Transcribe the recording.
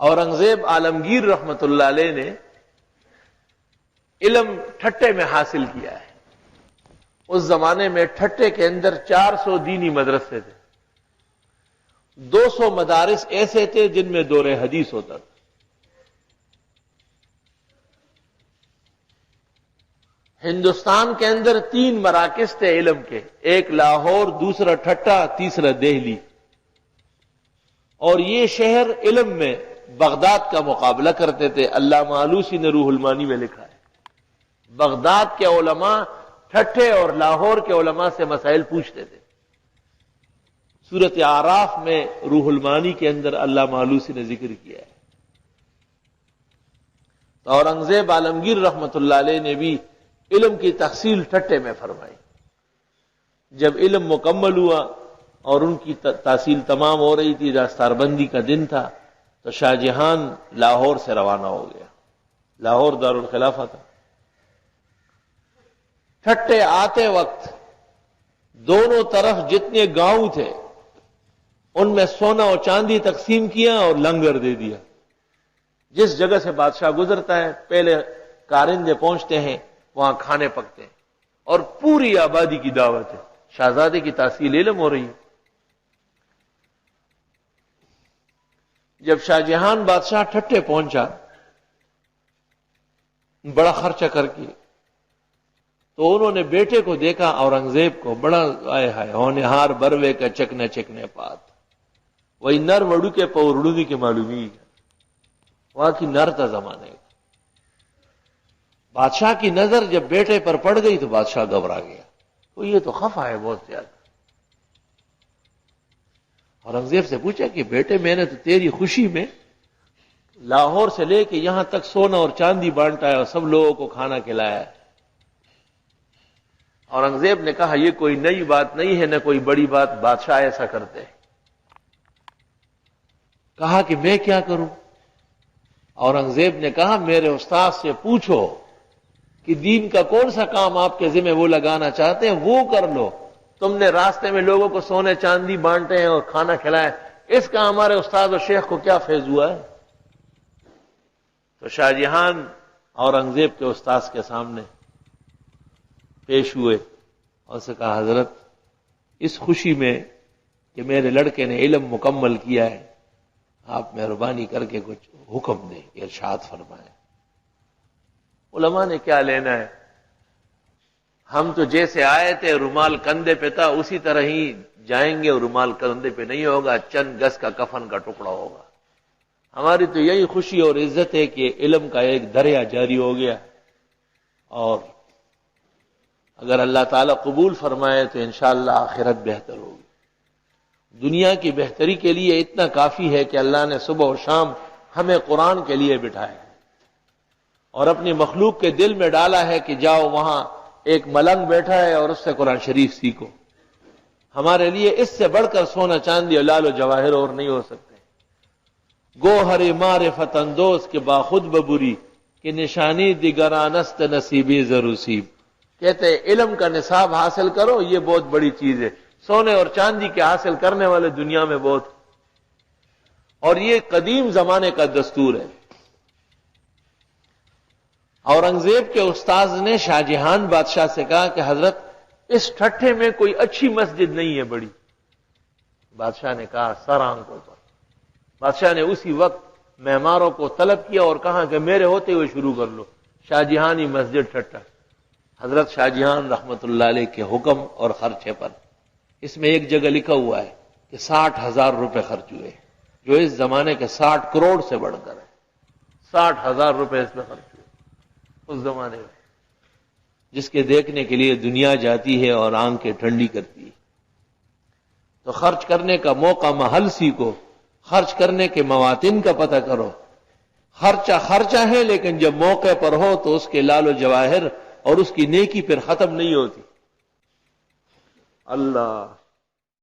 اورنگزیب عالمگیر رحمت اللہ علیہ نے علم ٹھٹے میں حاصل کیا ہے۔ اس زمانے میں ٹھٹے کے اندر 400 دینی مدرسے تھے، 200 مدارس ایسے تھے جن میں دور حدیث ہوتا تھا۔ ہندوستان کے اندر 3 مراکز تھے علم کے، ایک لاہور، دوسرا ٹھٹا، تیسرا دہلی۔ اور یہ شہر علم میں بغداد کا مقابلہ کرتے تھے۔ علامہ آلوسی نے روح المانی میں لکھا ہے، بغداد کے علماء ٹھٹے اور لاہور کے علماء سے مسائل پوچھتے تھے۔ سورۃ اعراف میں روح المانی کے اندر علامہ آلوسی نے ذکر کیا ہے۔ تو اورنگزیب عالمگیر رحمت اللہ علیہ نے بھی علم کی تحصیل ٹھٹے میں فرمائی۔ جب علم مکمل ہوا اور ان کی تحصیل تمام ہو رہی تھی، دستار بندی کا دن تھا، تو شاہ جہان لاہور سے روانہ ہو گیا۔ لاہور دارالخلافہ تھا۔ ٹھٹے آتے وقت دونوں طرف جتنے گاؤں تھے ان میں سونا اور چاندی تقسیم کیا اور لنگر دے دیا۔ جس جگہ سے بادشاہ گزرتا ہے پہلے کارندے پہنچتے ہیں، وہاں کھانے پکتے ہیں، اور پوری آبادی کی دعوت ہے۔ شہزادے کی تحصیل علم ہو رہی ہے۔ جب شاہ جہان بادشاہ ٹھٹے پہنچا بڑا خرچہ کر کے، تو انہوں نے بیٹے کو دیکھا اورنگزیب کو، بڑا آئے ہائے ہونہار بروے کا چکنے چکنے پات، وہی نر وڑو کے پورڑی کے معلومی ہے، وہاں کی نر تھا زمانے کا۔ بادشاہ کی نظر جب بیٹے پر پڑ گئی تو بادشاہ گھبرا گیا، تو یہ تو خفا ہے بہت زیادہ۔ اورنگزیب سے پوچھا کہ بیٹے میں نے تو تیری خوشی میں لاہور سے لے کے یہاں تک سونا اور چاندی بانٹا ہے اور سب لوگوں کو کھانا کھلایا ہے۔ اورنگزیب نے کہا یہ کوئی نئی بات نہیں ہے، نہ کوئی بڑی بات، بادشاہ ایسا کرتے ہیں۔ کہا کہ میں کیا کروں؟ اورنگزیب نے کہا میرے استاد سے پوچھو کہ دین کا کون سا کام آپ کے ذمہ وہ لگانا چاہتے ہیں، وہ کر لو۔ تم نے راستے میں لوگوں کو سونے چاندی بانٹے ہیں اور کھانا کھلائے، اس کا ہمارے استاد اور شیخ کو کیا فیض ہوا ہے؟ تو شاہ جہان اورنگزیب کے استاد کے سامنے پیش ہوئے اور اسے کہا حضرت اس خوشی میں کہ میرے لڑکے نے علم مکمل کیا ہے، آپ مہربانی کر کے کچھ حکم دیں، ارشاد فرمائیں۔ علماء نے کیا لینا ہے، ہم تو جیسے آئے تھے رومال کندھے پہ تھا اسی طرح ہی جائیں گے، اور رومال کندھے پہ نہیں ہوگا، چند گز کا کفن کا ٹکڑا ہوگا۔ ہماری تو یہی خوشی اور عزت ہے کہ علم کا ایک دریا جاری ہو گیا، اور اگر اللہ تعالیٰ قبول فرمائے تو انشاءاللہ آخرت بہتر ہوگی۔ دنیا کی بہتری کے لیے اتنا کافی ہے کہ اللہ نے صبح و شام ہمیں قرآن کے لیے بٹھایا ہے، اور اپنی مخلوق کے دل میں ڈالا ہے کہ جاؤ وہاں ایک ملنگ بیٹھا ہے اور اس سے قرآن شریف سیکھو۔ ہمارے لیے اس سے بڑھ کر سونا چاندی اور لال و جواہر اور نہیں ہو سکتے۔ گوہر معرفت اندوز کے باخود ببری کہ نشانی دیگرانست نصیبی ضروسیب، کہتے ہیں علم کا نصاب حاصل کرو، یہ بہت بڑی چیز ہے۔ سونے اور چاندی کے حاصل کرنے والے دنیا میں بہت، اور یہ قدیم زمانے کا دستور ہے۔ اورنگزیب کے استاذ نے شاہ جہان بادشاہ سے کہا کہ حضرت اس ٹھٹھے میں کوئی اچھی مسجد نہیں ہے بڑی۔ بادشاہ نے کہا سر آنکھوں پر۔ بادشاہ نے اسی وقت معماروں کو طلب کیا اور کہا کہ میرے ہوتے ہوئے شروع کر لو شاہ جہانی مسجد ٹھٹھا۔ حضرت شاہ جہان رحمت اللہ علیہ کے حکم اور خرچے پر اس میں ایک جگہ لکھا ہوا ہے کہ 60,000 روپے خرچ ہوئے، جو اس زمانے کے 60 کروڑ سے بڑھ کر ہے۔ 60,000 روپے اس میں خرچ ہوئے اس زمانے میں، جس کے دیکھنے کے لیے دنیا جاتی ہے اور آنکھیں ٹھنڈی کرتی ہے۔ تو خرچ کرنے کا موقع محل سیکھو، خرچ کرنے کے مواطن کا پتہ کرو۔ خرچہ خرچہ ہے، لیکن جب موقع پر ہو تو اس کے لال و جواہر اور اس کی نیکی پھر ختم نہیں ہوتی۔ اللہ